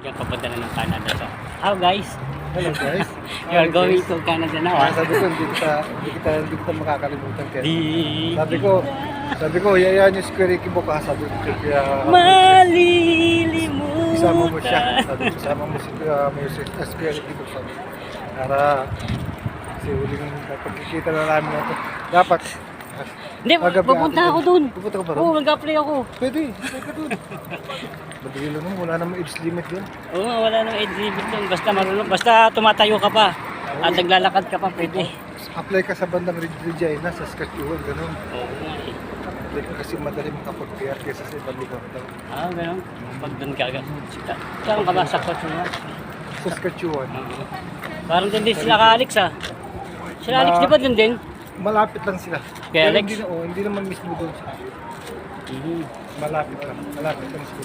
Yan, papunta na ng Canada. So, how guys? Hello guys. You are going to Canada now, ah? Sabi ko, hindi kita makakalimutan kaya. Di Sabi ko, yayaan yung si Ricky Boca. Sabi ko, kaya malilimutan. isama mo siya. Sabi ko, isama mo si Ricky Boca. Para kasi huling pagkikita na namin na ito. Dapat. Hindi, pupunta ako dun. Pupunta ka ba ron? Oo, mag-apply ako. Pwede ka dun. Madali lang nun, wala namang age limit dun. Oo, wala nang age limit dun. Basta marunong, basta tumatayo ka pa. At naglalakad ka pa, pwede. Apply ka sa bandang Regina, sa Saskatchewan, ganun. Oo nga eh. Apply ka kasi madali makapag-PR kesa sa ibang lugar daw. Ah, ganun. Pag dun ka agad. Saan ka ba sa kotse mo? Saskatchewan. Parang dun din sila ka Alex, ah. Sila Alex, di ba dun din? Malapit lang sila. Kaya Pero Alex? hindi naman mismo doon. Malapit lang. Malapit lang sila.